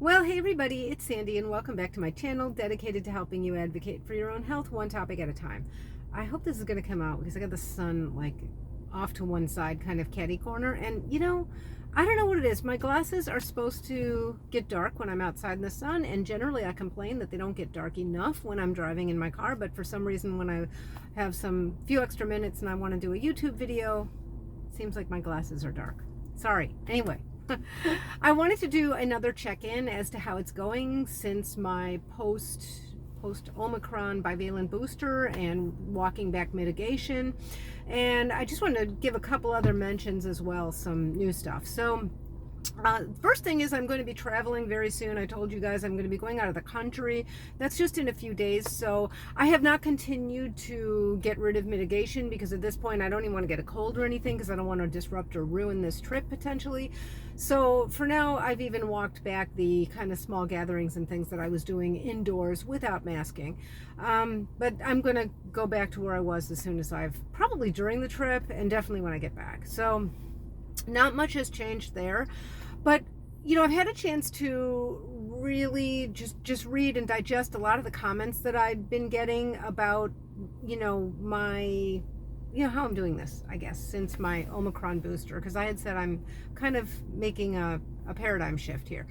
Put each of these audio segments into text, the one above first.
Well, hey everybody, it's Sandy and welcome back to my channel dedicated to helping you advocate for your own health one topic at a time. I hope this is going to come out because I got the sun like off to one side, kind of catty corner, and I don't know what it is. My glasses are supposed to get dark when I'm outside in the sun, and generally I complain that they don't get dark enough when I'm driving in my car, but for some reason when I have some few extra minutes and I want to do a YouTube video, it seems like my glasses are dark. Sorry. Anyway, I wanted to do another check-in as to how it's going since my post Omicron bivalent booster and walking back mitigation, and I just wanted to give a couple other mentions as well, some new stuff. So first thing is I'm going to be traveling very soon. I told you guys I'm going to be going out of the country. That's just in a few days. So I have not continued to get rid of mitigation because at this point I don't even want to get a cold or anything because I don't want to disrupt or ruin this trip potentially. So for now I've even walked back the kind of small gatherings and things that I was doing indoors without masking. But I'm going to go back to where I was as soon as probably during the trip and definitely when I get back. So not much has changed there, but I've had a chance to really just read and digest a lot of the comments that I've been getting about my how I'm doing this, I guess, since my Omicron booster, because I had said I'm kind of making a paradigm shift here.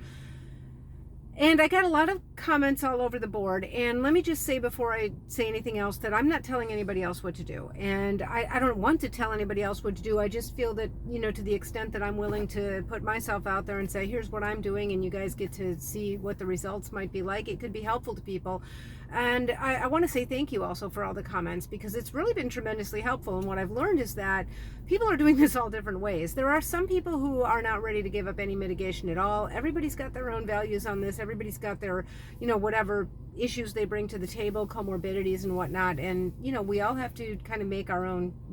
And I got a lot of comments all over the board. And let me just say before I say anything else that I'm not telling anybody else what to do. And I don't want to tell anybody else what to do. I just feel that, to the extent that I'm willing to put myself out there and say, here's what I'm doing, and you guys get to see what the results might be like, it could be helpful to people. And I want to say thank you also for all the comments, because it's really been tremendously helpful. And what I've learned is that people are doing this all different ways. There are some people who are not ready to give up any mitigation at all. Everybody's got their own values on this. Everybody's got their, whatever issues they bring to the table, comorbidities and whatnot. And, we all have to kind of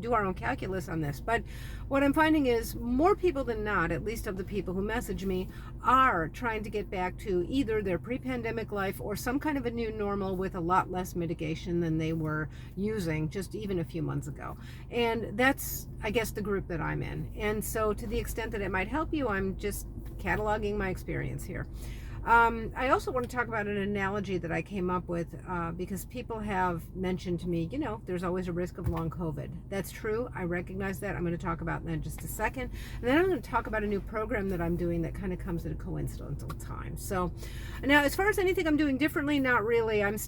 do our own calculus on this. But what I'm finding is more people than not, at least of the people who message me, are trying to get back to either their pre-pandemic life or some kind of a new normal with a lot less mitigation than they were using just even a few months ago. And that's, I guess, the group that I'm in. And so to the extent that it might help you, I'm just cataloging my experience here. I also want to talk about an analogy that I came up with because people have mentioned to me, there's always a risk of long COVID. That's true. I recognize that. I'm going to talk about that in just a second. And then I'm going to talk about a new program that I'm doing that kind of comes at a coincidental time. So now, as far as anything I'm doing differently, not really. I'm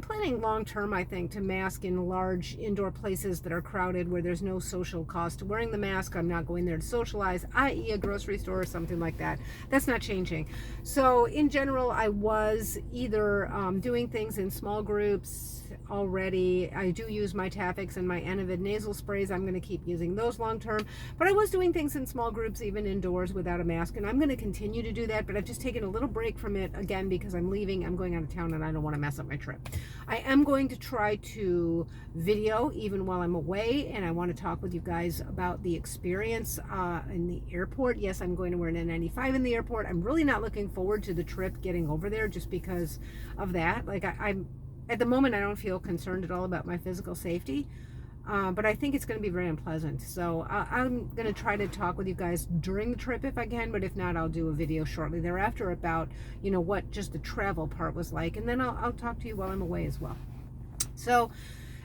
planning long term, I think, to mask in large indoor places that are crowded where there's no social cost to wearing the mask. I'm not going there to socialize, i.e. a grocery store or something like that. That's not changing. So in general, I was either doing things in small groups already. I do use my Tafix and my Anavid nasal sprays. I'm going to keep using those long term, but I was doing things in small groups, even indoors without a mask, and I'm going to continue to do that, but I've just taken a little break from it again because I'm going out of town and I don't want to mess up my trip. I am going to try to video even while I'm away, and I want to talk with you guys about the experience in the airport. Yes, I'm going to wear an N95 in the airport. I'm really not looking forward to the trip getting over there just because of that. Like I'm at the moment, I don't feel concerned at all about my physical safety, but I think it's going to be very unpleasant. So I'm going to try to talk with you guys during the trip if I can, but if not, I'll do a video shortly thereafter about, what just the travel part was like, and then I'll talk to you while I'm away as well. So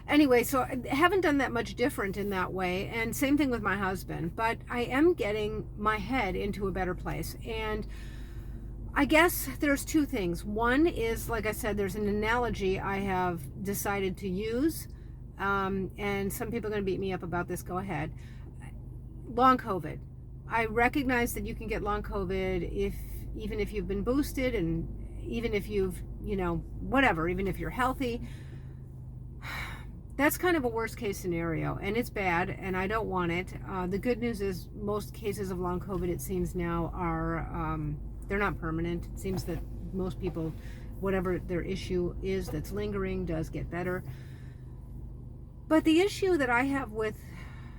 anyway, so I haven't done that much different in that way, and same thing with my husband, but I am getting my head into a better place. And I guess there's two things. One is, like I said, there's an analogy I have decided to use, and some people are going to beat me up about this. Go ahead. Long COVID. I recognize that you can get long COVID even if you've been boosted, and even if you've, whatever, even if you're healthy. That's kind of a worst case scenario, and it's bad, and I don't want it. The good news is most cases of long COVID, it seems now, are they're not permanent. It seems that most people, whatever their issue is that's lingering, does get better. But the issue that I have with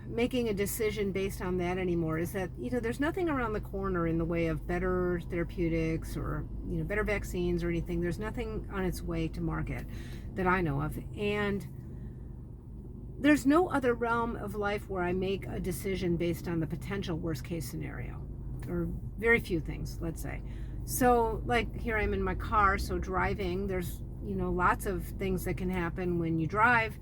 making a decision based on that anymore is that, there's nothing around the corner in the way of better therapeutics or, better vaccines or anything. There's nothing on its way to market that I know of. And there's no other realm of life where I make a decision based on the potential worst case scenario, or very few things, let's say. So like here I'm in my car, so driving, there's, lots of things that can happen when you drive.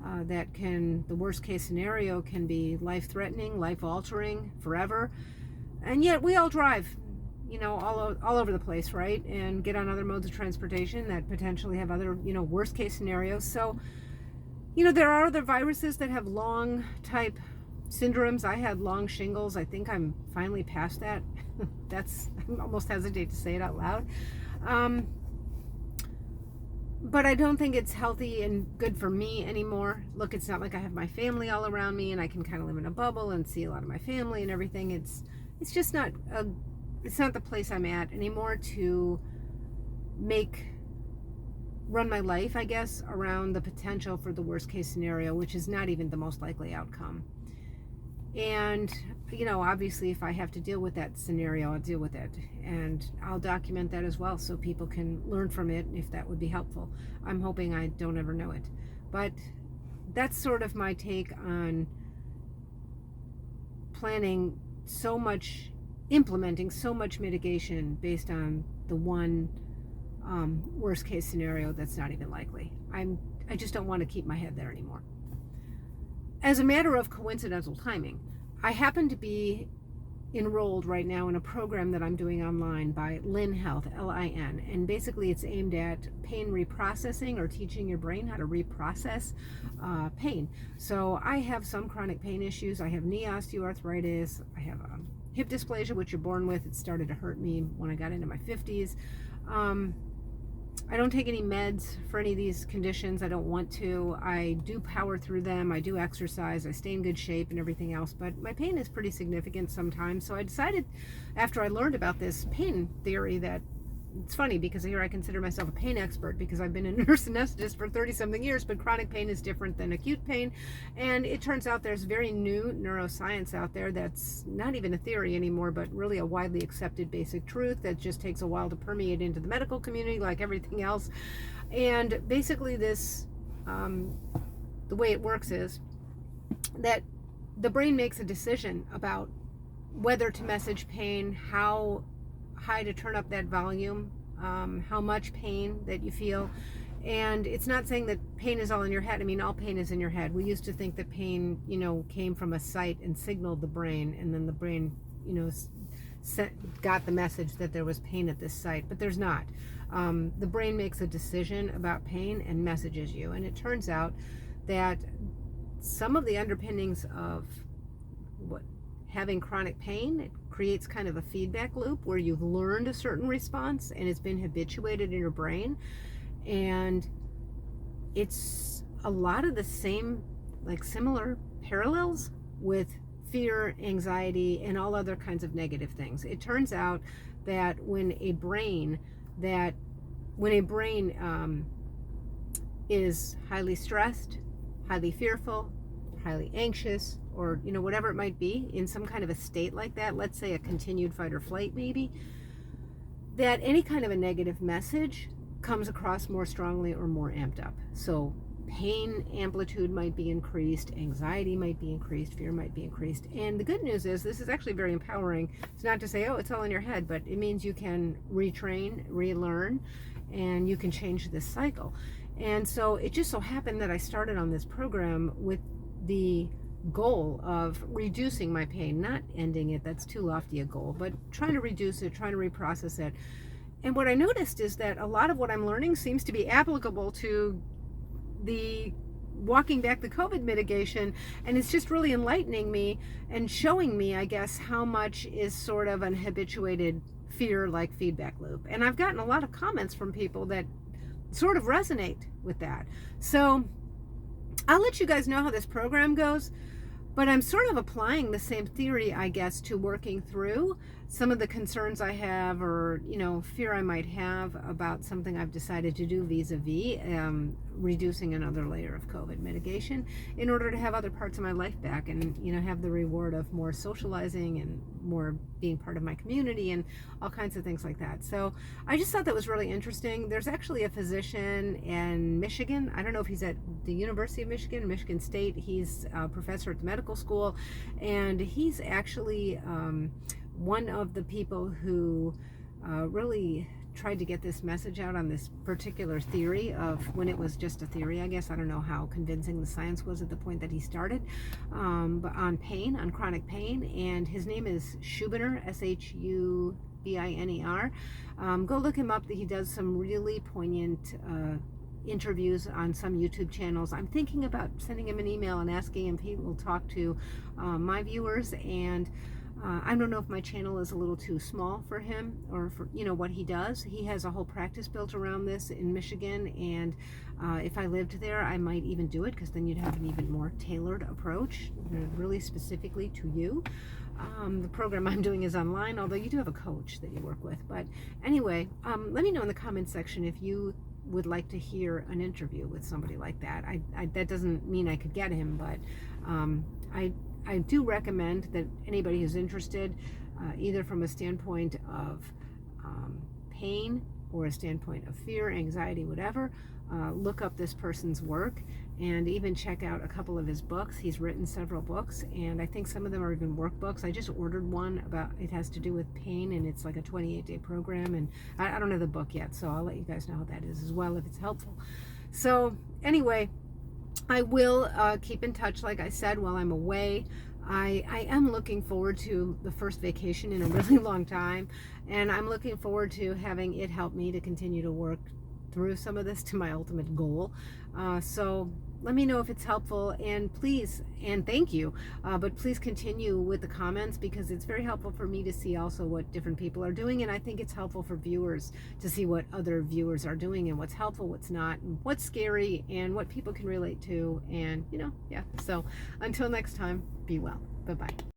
The worst case scenario can be life-threatening, life-altering, forever. And yet we all drive, all over the place, right? And get on other modes of transportation that potentially have other, worst case scenarios. So, there are other viruses that have long type syndromes. I had long shingles. I think I'm finally past that. I almost hesitate to say it out loud. But I don't think it's healthy and good for me anymore. Look, it's not like I have my family all around me and I can kind of live in a bubble and see a lot of my family and everything. It's just not it's not the place I'm at anymore to run my life, I guess, around the potential for the worst case scenario, which is not even the most likely outcome. And, obviously if I have to deal with that scenario, I'll deal with it. And I'll document that as well so people can learn from it if that would be helpful. I'm hoping I don't ever know it. But that's sort of my take on implementing so much mitigation based on the one worst case scenario that's not even likely. I just don't want to keep my head there anymore. As a matter of coincidental timing, I happen to be enrolled right now in a program that I'm doing online by Lin Health, Lin, and basically it's aimed at pain reprocessing, or teaching your brain how to reprocess pain. So I have some chronic pain issues. I have knee osteoarthritis. I have hip dysplasia, which you're born with. It started to hurt me when I got into my 50s. I don't take any meds for any of these conditions. I don't want to. I do power through them. I do exercise. I stay in good shape and everything else. But my pain is pretty significant sometimes. So I decided, after I learned about this pain theory, that it's funny because here I consider myself a pain expert because I've been a nurse anesthetist for 30-something years, but chronic pain is different than acute pain. And it turns out there's very new neuroscience out there that's not even a theory anymore, but really a widely accepted basic truth that just takes a while to permeate into the medical community like everything else. And basically this, the way it works is that the brain makes a decision about whether to message pain, how high to turn up that volume, how much pain that you feel. And it's not saying that pain is all in your head. I mean, all pain is in your head. We used to think that pain, came from a site and signaled the brain, and then the brain, got the message that there was pain at this site, but there's not. The brain makes a decision about pain and messages you. And it turns out that some of the underpinnings of having chronic pain, it creates kind of a feedback loop where you've learned a certain response and it's been habituated in your brain. And it's a lot of the same, similar parallels with fear, anxiety, and all other kinds of negative things. It turns out that when a brain is highly stressed, highly fearful, highly anxious, or whatever it might be, in some kind of a state like that, let's say a continued fight or flight maybe, that any kind of a negative message comes across more strongly or more amped up. So pain amplitude might be increased, anxiety might be increased, fear might be increased. And the good news is this is actually very empowering. It's not to say, oh, it's all in your head, but it means you can retrain, relearn, and you can change this cycle. And so it just so happened that I started on this program with the goal of reducing my pain, not ending it, that's too lofty a goal, but trying to reduce it, trying to reprocess it. And what I noticed is that a lot of what I'm learning seems to be applicable to the walking back the COVID mitigation, and it's just really enlightening me and showing me, I guess, how much is sort of an habituated fear-like feedback loop. And I've gotten a lot of comments from people that sort of resonate with that. So I'll let you guys know how this program goes, but I'm sort of applying the same theory, I guess, to working through some of the concerns I have, or, fear I might have about something I've decided to do vis-a-vis reducing another layer of COVID mitigation in order to have other parts of my life back and, have the reward of more socializing and more being part of my community and all kinds of things like that. So I just thought that was really interesting. There's actually a physician in Michigan. I don't know if he's at the University of Michigan, Michigan State. He's a professor at the medical school, and he's actually one of the people who really tried to get this message out on this particular theory of when it was just a theory, I guess. I don't know how convincing the science was at the point that he started, but on pain, on chronic pain. And his name is Shubiner, Shubiner. Go look him up. He does some really poignant interviews on some YouTube channels. I'm thinking about sending him an email and asking him if he will talk to my viewers. And I don't know if my channel is a little too small for him, or for, you know, what he does. He has a whole practice built around this in Michigan, and if I lived there, I might even do it, because then you'd have an even more tailored approach, really specifically to you. The program I'm doing is online, although you do have a coach that you work with. But anyway, let me know in the comments section if you would like to hear an interview with somebody like that. That doesn't mean I could get him, but I do recommend that anybody who's interested, either from a standpoint of pain or a standpoint of fear, anxiety, whatever, look up this person's work and even check out a couple of his books. He's written several books, and I think some of them are even workbooks. I just ordered one about, it has to do with pain, and it's like a 28-day program, and I don't have the book yet, so I'll let you guys know how that is as well if it's helpful. So anyway, I will keep in touch, like I said, while I'm away. I am looking forward to the first vacation in a really long time, and I'm looking forward to having it help me to continue to work through some of this to my ultimate goal. So let me know if it's helpful, and please, and thank you, but please continue with the comments, because it's very helpful for me to see also what different people are doing, and I think it's helpful for viewers to see what other viewers are doing and what's helpful, what's not, and what's scary, and what people can relate to, and, you know, yeah. So until next time, be well. Bye-bye.